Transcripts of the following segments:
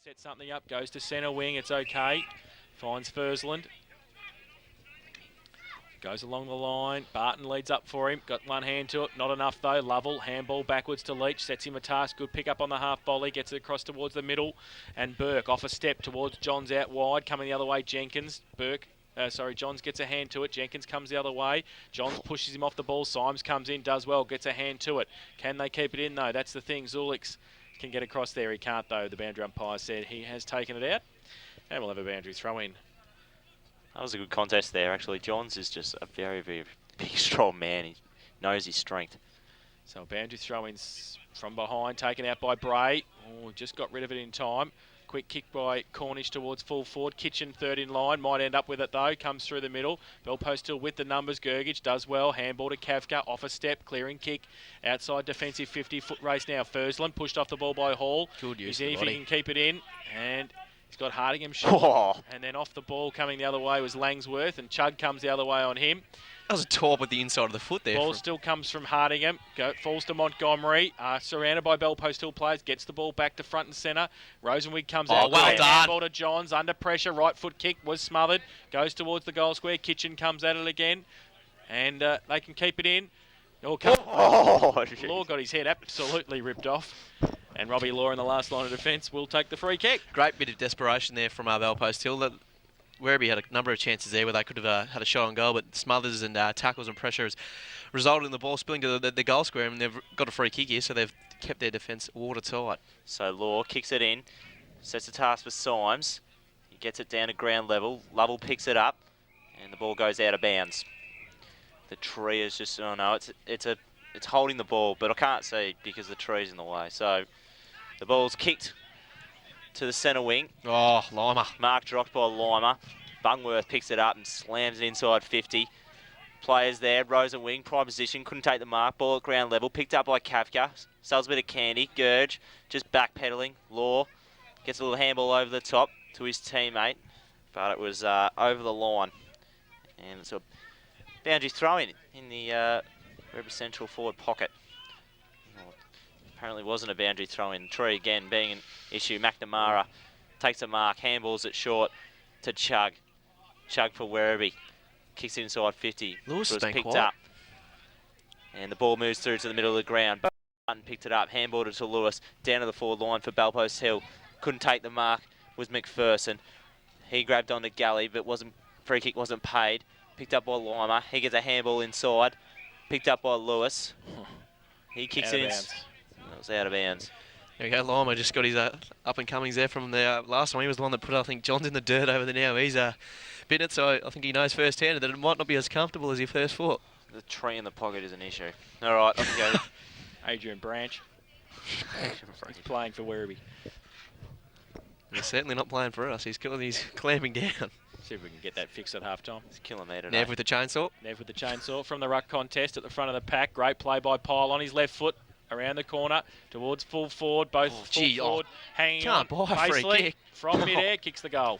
Set something up, goes to centre wing, it's okay. Finds Fursland. Goes along the line, Barton leads up for him, got one hand to it, not enough though. Lovell, handball backwards to Leach, sets him a task, good pick up on the half volley, gets it across towards the middle, and Burke off a step towards Johns out wide, coming the other way, Jenkins, Johns gets a hand to it, Jenkins comes the other way, Johns pushes him off the ball, Symes comes in, does well, gets a hand to it. Can they keep it in though? That's the thing, Zulix can get across there, he can't though, the boundary umpire said he has taken it out, and we'll have a boundary throw in. That was a good contest there, actually. Johns is just a very, very big, strong man. He knows his strength. So boundary throw-ins from behind, taken out by Bray. Oh, just got rid of it in time. Quick kick by Cornish towards full forward. Kitchen third in line. Might end up with it though. Comes through the middle. Bellpost still with the numbers. Gergich does well. Handball to Kavka. Off a step. Clearing kick. Outside defensive 50-foot race now. Fursland pushed off the ball by Hall. Good use He's in of the if he body. can keep it in. And he's got Hardingham shot. And then off the ball coming the other way was Langsworth. And Chug comes the other way on him. That was a torp with the inside of the foot there. Ball still comes from Hardingham. Falls to Montgomery. Surrounded by Bellpost Hill players. Gets the ball back to front and centre. Rosenwig comes out. Well done. Ball to Johns. Under pressure. Right foot kick was smothered. Goes towards the goal square. Kitchen comes at it again. And they can keep it in. Law got his head absolutely ripped off. And Robbie Law in the last line of defence will take the free kick. Great bit of desperation there from Bellpost Hill. Werribee had a number of chances there where they could have had a shot on goal, but smothers and tackles and pressure has resulted in the ball spilling to the goal square, and they've got a free kick here, so they've kept their defence watertight. So Law kicks it in, sets a task for Symes. He gets it down to ground level. Lovell picks it up, and the ball goes out of bounds. The tree is just, oh no, it's holding the ball, but I can't see because the tree's in the way. So the ball's kicked to the centre wing. Oh, Lima. Mark dropped by Lima. Bungworth picks it up and slams it inside 50. Players there, Rosenwing, prime position, couldn't take the mark. Ball at ground level, picked up by Kafka. Sells a bit of candy. Gurge just backpedaling. Law gets a little handball over the top to his teammate, but it was over the line. And it's a boundary throw in the Werribee central forward pocket. Apparently wasn't a boundary throw in. Tree again being an issue. McNamara takes a mark, handballs it short to Chug. Chug for Werribee. Kicks it inside 50. Lewis was has been picked quiet. up. And the ball moves through to the middle of the ground. Button picked it up, handballed it to Lewis. Down to the forward line for Bellpost Hill. Couldn't take the mark was McPherson. He grabbed onto Gully, but free kick wasn't paid. Picked up by Lima. He gets a handball inside. Picked up by Lewis. He kicks it in. That was out of bounds. There we go, Lima just got his up-and-comings there from the last one. He was the one that put, I think, John's in the dirt over there now. He's bitten it, so I think he knows firsthand that it might not be as comfortable as he first thought. The tree in the pocket is an issue. All right, off you go. Adrian Branch. He's playing for Werribee. He's certainly not playing for us. He's clamping down. See if we can get that fixed at half-time. It's a kilometre. Nev with the chainsaw. Nev with the chainsaw from the ruck contest at the front of the pack. Great play by Pyle on his left foot. Around the corner, towards full forward, both forward, hanging on. Can't buy a free kick. From mid-air, kicks the goal.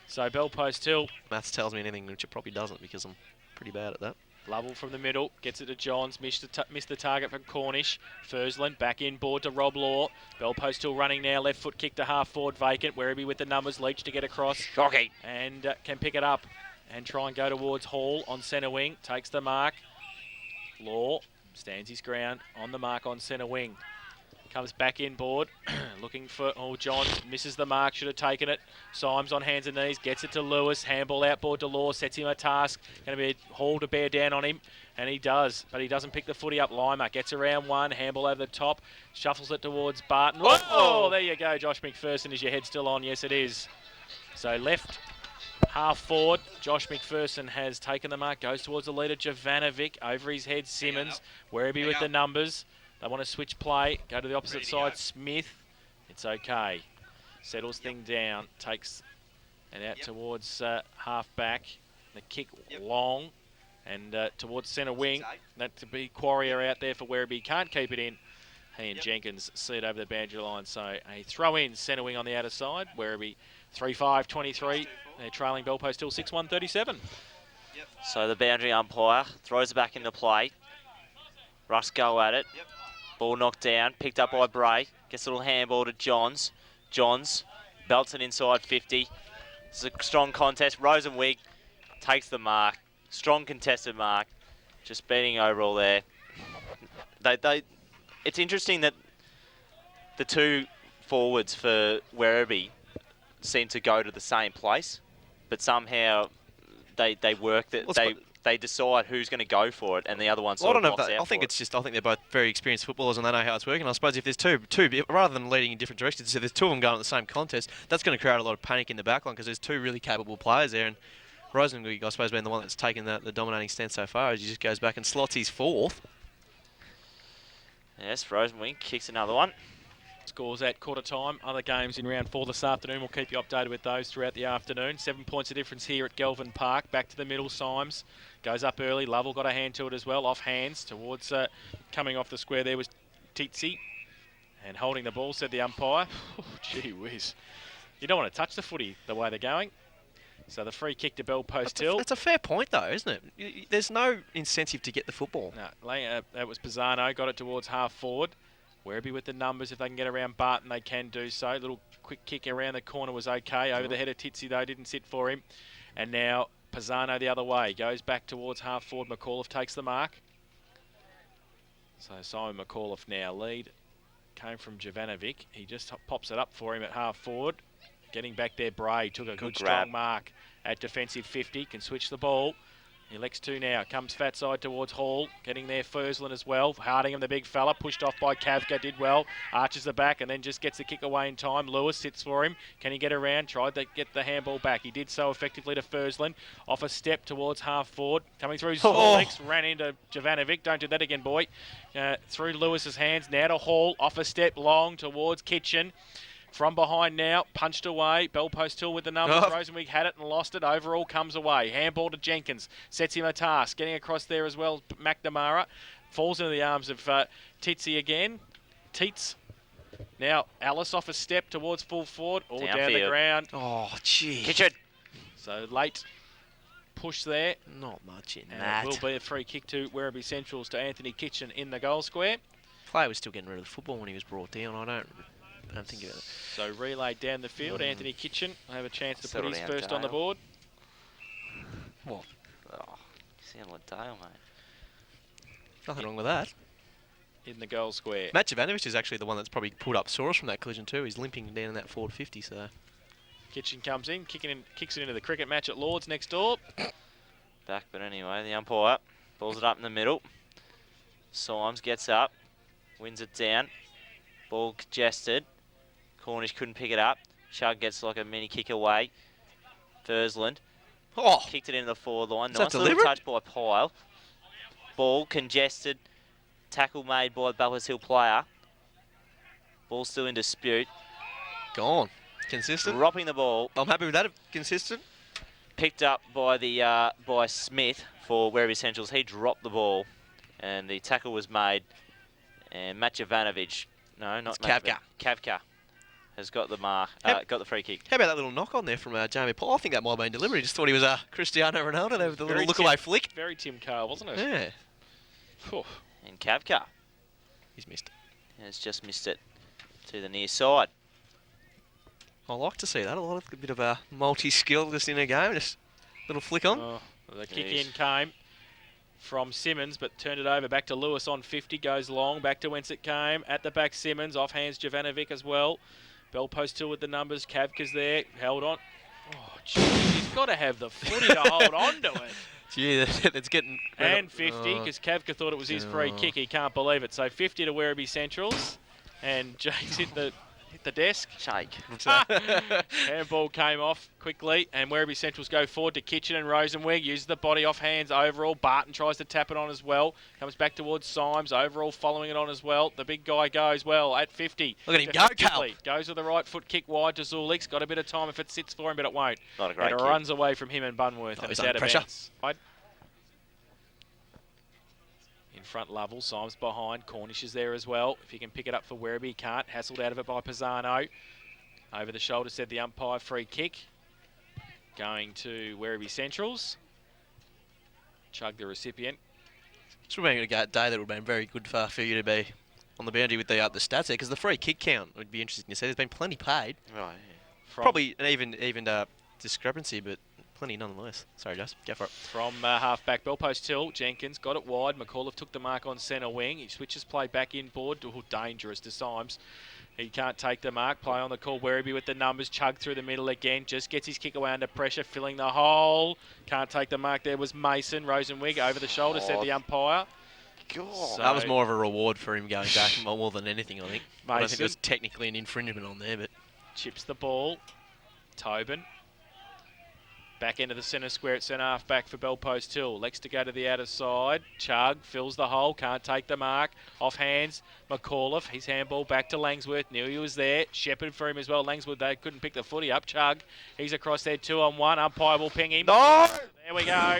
So Bellpost Hill. Maths tells me anything, which it probably doesn't because I'm pretty bad at that. Lovell from the middle, gets it to Johns, missed the target from Cornish. Fursland back in board to Rob Law. Bellpost Hill running now, left foot kick to half forward vacant. Werribee with the numbers, Leach to get across. Shocking. And can pick it up and try and go towards Hall on centre wing. Takes the mark. Law stands his ground on the mark on centre wing. Comes back in board, looking for, Johns misses the mark, should have taken it. Symes on hands and knees, gets it to Lewis, handball outboard to Law, sets him a task. Going to be a haul to bear down on him, and he does, but he doesn't pick the footy up. Lima gets around one, handball over the top, shuffles it towards Barton. Oh, there you go, Josh McPherson. Is your head still on? Yes, it is. So left half forward, Josh McPherson has taken the mark, goes towards the leader, Jovanovic, over his head, Simmons, Werribee with the numbers. They want to switch play, go to the opposite side, Smith. It's okay. Settles thing down, takes it out towards half back. The kick long and towards centre wing. That to be Quarrier out there for Werribee. Can't keep it in. He and Jenkins see it over the boundary line. So a throw in centre wing on the outer side. Werribee 3-5-23. They're trailing Bellpost Hill 6-1-37. So the boundary umpire throws it back into play. Russ go at it. Ball knocked down, picked up by Bray. Gets a little handball to Johns. Johns belts it inside 50. It's a strong contest. Rosenwig takes the mark. Strong contested mark. Just beating overall there. It's interesting that the two forwards for Werribee seem to go to the same place, but somehow they work that they decide who's going to go for it, and the other one sort of blocks out. I think they're both very experienced footballers and they know how it's working. I suppose if there's two, rather than leading in different directions, if there's two of them going at the same contest, that's going to create a lot of panic in the backline because there's two really capable players there. And Rosenwig, I suppose, being the one that's taken the dominating stance so far, as he just goes back and slots his fourth. Yes, Rosenwig kicks another one. Scores at quarter time. Other games in round 4 this afternoon. We'll keep you updated with those throughout the afternoon. 7 points of difference here at Gelvin Park. Back to the middle. Symes goes up early. Lovell got a hand to it as well. Off hands towards coming off the square there was Titsi. And holding the ball, said the umpire. Oh, gee whiz. You don't want to touch the footy the way they're going. So the free kick to Bell Post Hill. That's a fair point though, isn't it? There's no incentive to get the football. No, that was Pisano. Got it towards half forward. Werribee with the numbers. If they can get around Barton, they can do so. Little quick kick around the corner was okay. Over the head of Titsi, though, didn't sit for him. And now Pisano the other way. Goes back towards half forward. McAuliffe takes the mark. So Simon McAuliffe now lead. Came from Jovanovic. He just pops it up for him at half forward. Getting back there, Bray took a good strong mark at defensive 50. Can switch the ball. He elects to now. Comes fat side towards Hall. Getting there, Fursland as well. Hardingham, the big fella, pushed off by Kavka, did well. Arches the back and then just gets the kick away in time. Lewis sits for him. Can he get around? Tried to get the handball back. He did so effectively to Fursland. Off a step towards half forward. Coming through Zorlex. Ran into Jovanovic. Don't do that again, boy. Through Lewis's hands. Now to Hall. Off a step long towards Kitchen. From behind now, punched away. Bell Post Hill with the numbers. Rosenwig had it and lost it. Overall comes away. Handball to Jenkins. Sets him a task. Getting across there as well, McNamara. Falls into the arms of Titsi again. Teets. Now, Alice off a step towards full forward. All down the ground. Oh, gee. Kitchen. So late push there. Not much in and that. It will be a free kick to Werribee Centrals to Anthony Kitchen in the goal square. Player was still getting rid of the football when he was brought down. I don't think about it. So relayed down the field. Anthony Kitchen will have a chance to Settle put his down, first on the Dale. board. What? Oh, you sound like Dale, mate. Nothing wrong with that. In the goal square. Matt Jovanovic is actually the one that's probably pulled up Soros from that collision too. He's limping down in that forward 50, so. Kitchen comes in, kicks it into the cricket match at Lords next door. Back, but anyway, the umpire balls it up in the middle. Symes gets up, wins it down. Ball congested. Cornish couldn't pick it up. Shug gets like a mini kick away. Fursland kicked it into the forward line. Nice little touch by Pyle. Ball congested. Tackle made by the Bellers Hill player. Ball still in dispute. Gone. Consistent. Dropping the ball. I'm happy with that. Consistent. Picked up by the by Smith for Werribee Centrals. He dropped the ball, and the tackle was made. And Matt Jovanovic, no, not Kavka. Kavka has got the mark. Got the free kick. How about that little knock on there from Jamie Paul? I think that might have been deliberate. He just thought he was Cristiano Ronaldo there with the little look-away flick. Very Tim Carr, wasn't it? Yeah. Whew. And Kavka. He's missed it. Has just missed it to the near side. I like to see that. A bit of a multi-skill just in a game. Just a little flick on. Oh, the kick in came from Simmons, but turned it over back to Lewis on 50. Goes long, back to whence it came. At the back, Simmons. Off hands Jovanovic as well. Bell Post Hill with the numbers. Kavka's there. Held on. Oh, geez. He's got to have the footy to hold on to it. Gee, that's getting... And 50, because Kavka thought it was his free kick. He can't believe it. So 50 to Werribee Centrals. And James hit the desk. Shake. Handball came off quickly, and Werribee Centrals go forward to Kitchen and Rosenwig. Uses the body off hands overall. Barton tries to tap it on as well. Comes back towards Symes. Overall following it on as well. The big guy goes well at 50. Look at him go, Cal. Goes with the right foot kick wide to Zulix. Got a bit of time if it sits for him, but it won't. Not a great and it kick. runs away from him and Bunworth. And he's it's out under of pressure. bounds. In front, Lovell. Symes behind. Cornish is there as well. If he can pick it up for Werribee, he can't. Hassled out of it by Pisano. Over the shoulder, said the umpire. Free kick. Going to Werribee Centrals. Chug the recipient. It's been a day that would have been very good for you to be on the boundary with the stats there, because the free kick count would be interesting to see. There's been plenty paid. Right. Probably an even discrepancy, but plenty nonetheless. Sorry, Jess. Go for it. From half-back, bell post till, Jenkins got it wide. McAuliffe took the mark on centre wing. He switches play back inboard. Dangerous to Symes. He can't take the mark. Play on the call. Werribee with the numbers. Chug through the middle again. Just gets his kick away under pressure, filling the hole. Can't take the mark. There was Mason. Rosenwig over the shoulder, said the umpire. God. So That was more of a reward for him going back more than anything, I think. I don't think Mason there was technically an infringement on there, but... chips the ball. Tobin. Back into the centre square at centre half back for bell post till. Lex to go to the outer side. Chug fills the hole. Can't take the mark. Off hands. McAuliffe. His handball back to Langsworth. Knew he was there. Shepherd for him as well. Langsworth, they couldn't pick the footy up. Chug. He's across there 2-on-1. Umpire will ping him. No! There we go.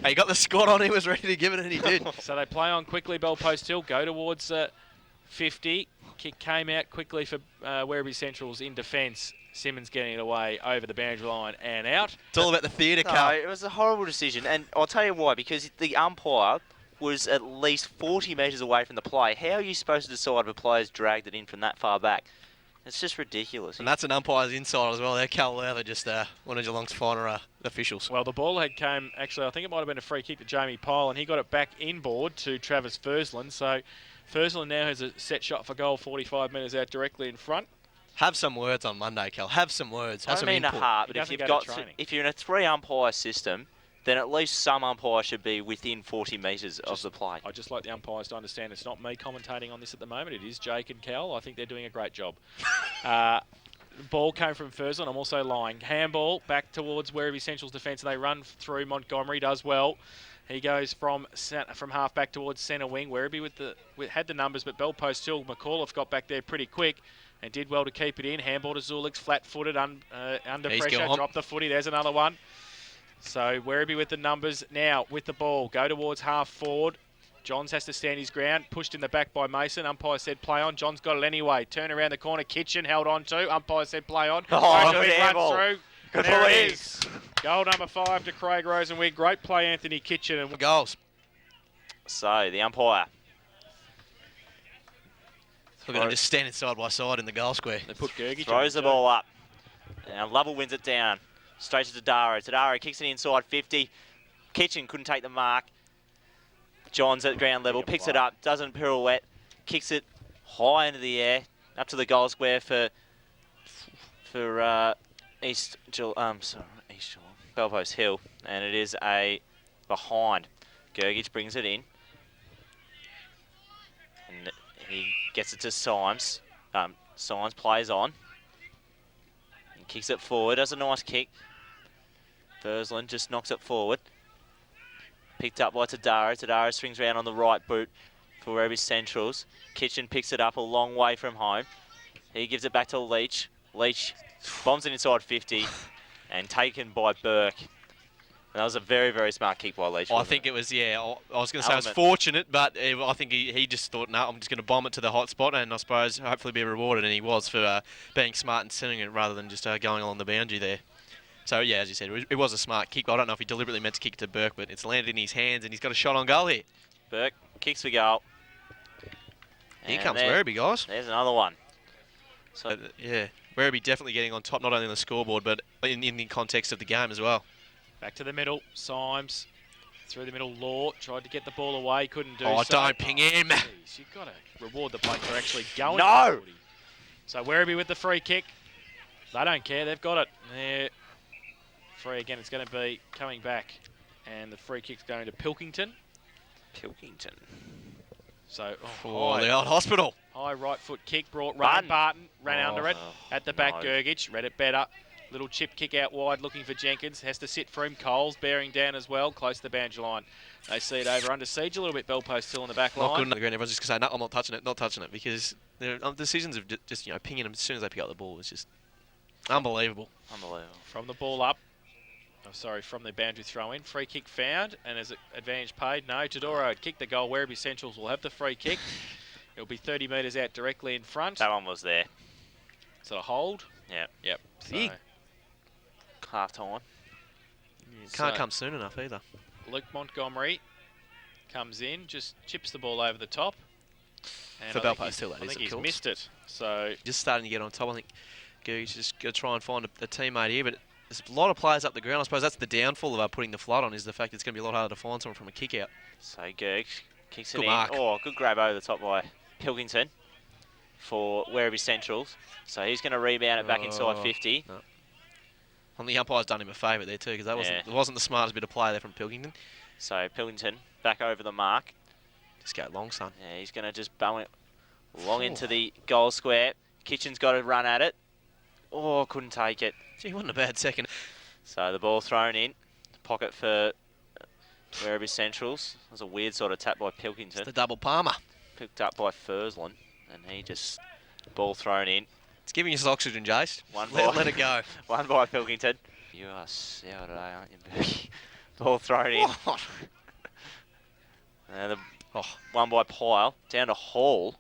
He got the squad on. He was ready to give it, and he did. So they play on quickly. Bell post till. Go towards 50. Kick came out quickly for Werribee Central's in defence. Simmons getting it away over the boundary line and out. It's all about the theatre, No, Carl. it was a horrible decision, and I'll tell you why. Because the umpire was at least 40 metres away from the play. How are you supposed to decide if a player's dragged it in from that far back? It's just ridiculous. And that's an umpire's inside as well. They're Cal Lowther, just one of Geelong's finer officials. Well, the ball head came, actually, I think it might have been a free kick to Jamie Pyle, and he got it back inboard to Travis Fursland. So Fursland now has a set shot for goal 45 metres out directly in front. Have some words on Monday, Cal. Have some words. Have I some mean a input. heart, He but doesn't go to training. if you're in a 3-umpire system, then at least some umpire should be within 40 metres of the play. I just like the umpires to understand it's not me commentating on this at the moment. It is Jake and Cal. I think they're doing a great job. Ball came from Fursland. I'm also lying. Handball back towards Werribee Central's defence, and they run through. Montgomery does well. He goes from half back towards centre wing. Werribee had the numbers, but bell post till. McAuliffe got back there pretty quick and did well to keep it in. Handball to Zulik, flat-footed, under He's pressure. gone. Dropped the footy. There's another one. So Werribee with the numbers now with the ball. Go towards half forward. Johns has to stand his ground. Pushed in the back by Mason. Umpire said play on. Johns got it anyway. Turn around the corner. Kitchen held on to. Umpire said play on. Oh, Rosenwig good handball. runs through. Good There it believe. is. Goal number 5 to Craig Rosenwig. Great play, Anthony Kitchen. And Goals. So, the umpire. Look at them just standing side by side in the goal square. they put Gergich Throws on the it too. ball up. Now Lovell wins it down. Straight to Tadaro. Tadaro kicks it inside 50. Kitchen couldn't take the mark. Johns at ground level. Picks it up. Doesn't pirouette. Kicks it high into the air. Up to the goal square for East Geelong. Bell Post Hill. And it is a behind. Gergich brings it in. And he gets it to Symes. Symes plays on. And kicks it forward. Does a nice kick. Fursland just knocks it forward. Picked up by Tadaro. Tadaro swings around on the right boot for Werribee Centrals. Kitchen picks it up a long way from home. He gives it back to Leach. Leach bombs it inside 50 and taken by Burke. And that was a very, very smart kick by Leach. I think it was, yeah, I was going to say it was Element. fortunate, but I think he just thought, no, I'm just going to bomb it to the hot spot and I suppose hopefully be rewarded, and he was for being smart and sending it rather than just going along the boundary there. So, yeah, as you said, it was a smart kick. I don't know if he deliberately meant to kick it to Burke, but it's landed in his hands and he's got a shot on goal here. Burke kicks for goal. Here And comes there- Werribee, guys. There's another one. So Yeah, Werribee definitely getting on top, not only on the scoreboard, but in the context of the game as well. Back to the middle. Symes through the middle. Law tried to get the ball away. Couldn't do Oh, so. don't ping him. Jeez, you've got to reward the bloke for actually going. No! to the footy. So Werribee with the free kick. They don't care. They've got it. They're free again. It's going to be coming back. And the free kick's going to Pilkington. Pilkington. So, For the old hospital. high right foot kick brought Run. Barton. Ran Oh, under it. At the back, no. Gergich. Read it better. Little chip kick out wide looking for Jenkins. Has to sit for him. Coles bearing down as well. Close to the boundary line. They see it over under siege a little bit. Bell post still in the back Not good line. enough. Everyone's just going to say, no, I'm not touching it, because their decisions of just pinging them as soon as they pick up the ball is just unbelievable. Unbelievable. From the ball up. Oh, sorry, from the boundary throw in. Free kick found. And is it advantage paid? No. Tadaro had kicked the goal. Werribee Centrals will have the free kick. It'll be 30 metres out directly in front. That one was there. So a hold. Yeah. Yep. Big. Half time. Can't So- come soon enough either. Luke Montgomery comes in, just chips the ball over the top. And For I think Belpost Hill, that I is, think of he's course. missed it. So Just starting to get on top. I think Gergie's just going to try and find a teammate here, but there's a lot of players up the ground. I suppose that's the downfall of putting the flood on, is the fact it's going to be a lot harder to find someone from a kick out. So Gerg kicks it Good in. mark. Oh, good grab over the top by Pilkington for Werribee Centrals. So he's going to rebound it back inside 50. No. And the umpire's done him a favour there too, because that wasn't the smartest bit of play there from Pilkington. So Pilkington back over the mark. Just go long, son. Yeah, he's going to just bung it long into the goal square. Kitchen's got to run at it. Oh, couldn't take it. Gee, wasn't a bad second. So the ball thrown in. Pocket for Werribee Centrals. That was a weird sort of tap by Pilkington. It's the double palmer. Picked up by Fursland. And he just... Ball thrown in. It's giving us oxygen, Jace. Let it go. One by Pilkington. You are sour today, aren't you, Berkey? Ball thrown in. What? And one by Pyle. Down to Hall.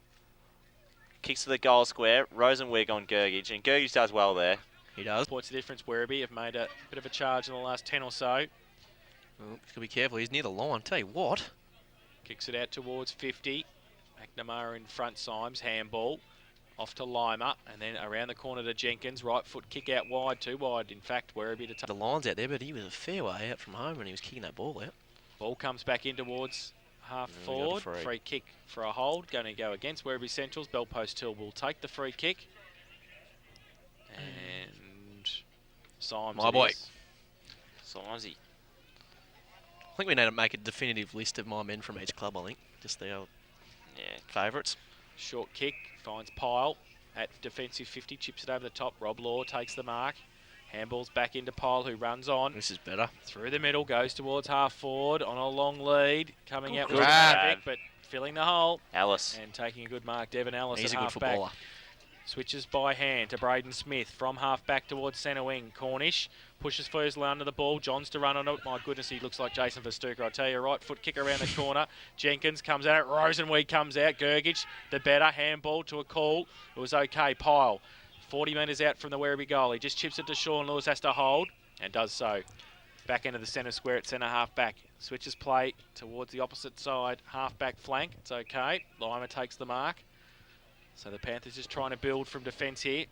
Kicks to the goal square. Rosenwig on Gergich. And Gergich does well there. He does. points of difference, Werribee have made a bit of a charge in the last 10 or so. Oh, he's got to be careful. He's near the line. Tell you what. Kicks it out towards 50. McNamara in front, Symes, handball. Off to Lima, and then around the corner to Jenkins. Right foot kick out wide, too wide, in fact, Werribee to take. The line's out there, but he was a fair way out from home when he was kicking that ball out. Ball comes back in towards half And we got forward. a free. Free kick for a hold. Going to go against Werribee Centrals. Belpost Hill will take the free kick. And Symes. My boy. Simesy. I think we need to make a definitive list of my men from each club, I think. Just the old favourites. Short kick, finds Pyle at defensive 50, chips it over the top. Rob Law takes the mark. Handballs back into Pyle, who runs on. This is better. Through the middle, goes towards half forward on a long lead. Coming out with grab. traffic, but filling the hole. Alice. And taking a good mark, Devon Ellis He's at a good half footballer. back. Switches by hand to Braden Smith from half back towards centre wing. Cornish pushes Fursland under the ball. Johns to run on it. My goodness, he looks like Jason Verstuker. I tell you, right foot kick around the corner. Jenkins comes at it. Rosenweed comes out. Gergich, the better. Handball to a call. It was okay. Pyle, 40 metres out from the Werribee goal. He just chips it to Sean Lewis. Has to hold and does so. Back into the centre square at centre half back. Switches play towards the opposite side. Half back flank. It's okay. Lima takes the mark. So the Panthers just trying to build from defence here.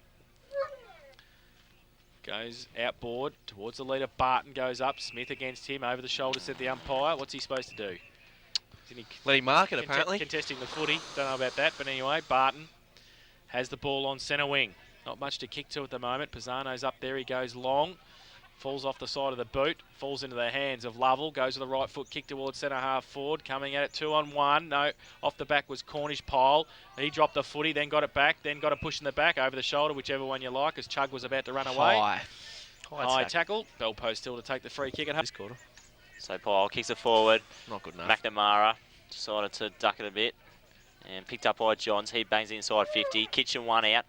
Goes outboard towards the leader. Barton goes up. Smith against him. Over the shoulder, said the umpire. What's he supposed to do? Let him mark it, apparently. Contesting the footy. Don't know about that. But anyway, Barton has the ball on centre wing. Not much to kick to at the moment. Pisano's up there. He goes long. Falls off the side of the boot. Falls into the hands of Lovell. Goes with the right foot kick towards centre half forward. Coming at it 2-on-1. No, off the back was Cornish. Pyle. He dropped the footy, then got it back, then got a push in the back over the shoulder, whichever one you like, as Chug was about to run away. High tackle. Belpost still to take the free kick at home. This quarter. So Pyle kicks it forward. Not good enough. McNamara decided to duck it a bit. And picked up by Johns. He bangs inside 50. Kitchen one out.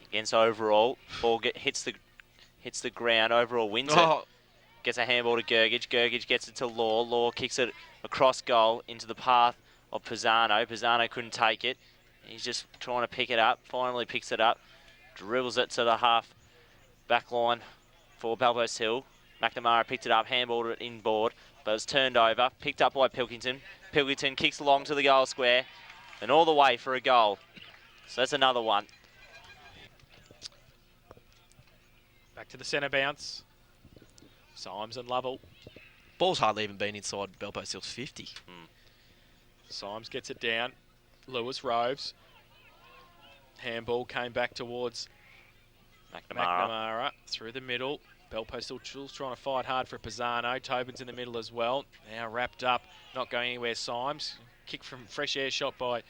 Against overall. Ball hits the ground. Overall wins it. Gets a handball to Gergich. Gergich gets it to Law. Law kicks it across goal into the path of Pisano. Pisano couldn't take it. He's just trying to pick it up. Finally picks it up. Dribbles it to the half back line for Belpost Hill. McNamara picked it up. Handballed it inboard. But it's turned over. Picked up by Pilkington. Pilkington kicks along to the goal square. And all the way for a goal. So that's another one. Back to the centre bounce. Symes and Lovell. Ball's hardly even been inside Belpost Hill's 50. Symes gets it down. Lewis roves. Handball came back towards McNamara through the middle. Belpost still trying to fight hard for Pisano. Tobin's in the middle as well. Now wrapped up, not going anywhere. Symes. Kick from fresh air shot by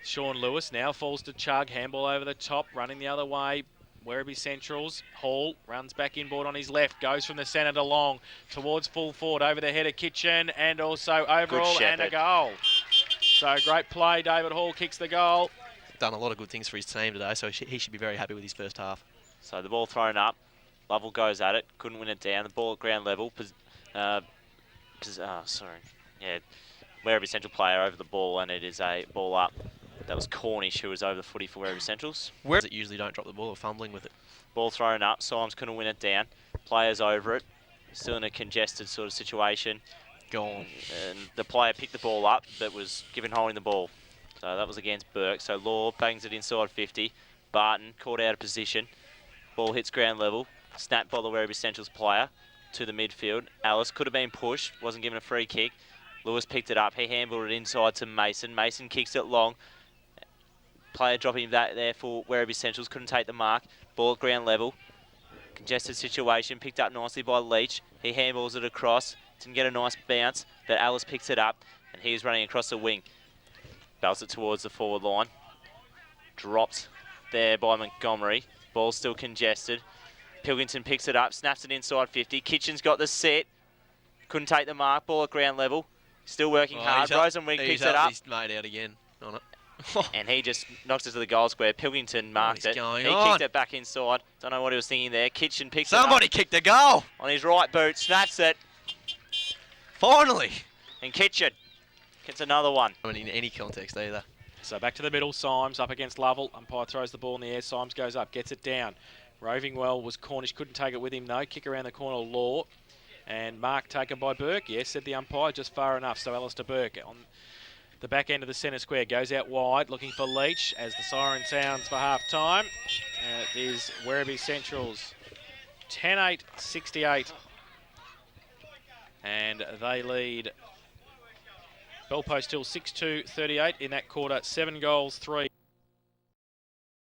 Sean Lewis. Now falls to Chug. Handball over the top, running the other way. Werribee Centrals. Hall runs back inboard on his left. Goes from the centre to long towards full forward over the head of Kitchen and also overall and a goal. So great play. David Hall kicks the goal. Done a lot of good things for his team today, so he should be very happy with his first half. So the ball thrown up. Lovell goes at it. Couldn't win it down. The ball at ground level. Werribee Central player over the ball, and it is a ball up. That was Cornish who was over the footy for Werribee Centrals. Where it usually don't drop the ball or fumbling with it. Ball thrown up. Symes couldn't win it down. Players over it. Still in a congested sort of situation. Gone. And the player picked the ball up but was given holding the ball. So that was against Burke. So Law bangs it inside 50. Barton caught out of position. Ball hits ground level. Snapped by the Werribee Central's player to the midfield. Alice could have been pushed. Wasn't given a free kick. Lewis picked it up. He handballed it inside to Mason. Mason kicks it long. Player dropping that there for Werribee Centrals. Couldn't take the mark. Ball at ground level. Congested situation. Picked up nicely by Leach. He handballs it across. Didn't get a nice bounce, but Alice picks it up, and he's running across the wing. Belts it towards the forward line. Dropped there by Montgomery. Ball still congested. Pilkington picks it up, snaps it inside 50. Kitchen's got the set. Couldn't take the mark. Ball at ground level. Still working hard. Rosenwing picks it up. He's made out again on it. And he just knocks it to the goal square. Pilkington marked it. He kicked it back inside. Don't know what he was thinking there. Kitchen picks it up. Somebody kicked a goal. On his right boot. Snaps it. Finally. And Kitchen gets another one. I mean, in any context either. So back to the middle, Symes up against Lovell. Umpire throws the ball in the air. Symes goes up, gets it down. Roving well was Cornish, couldn't take it with him though. Kick around the corner, Law. And mark taken by Burke. Yes, said the umpire, just far enough. So Alistair Burke on the back end of the centre square goes out wide, looking for Leach as the siren sounds for half time. It is Werribee Central's 10-8-68. And they lead Bellpost Hill 6-2-38 in that quarter. 7 goals, 3.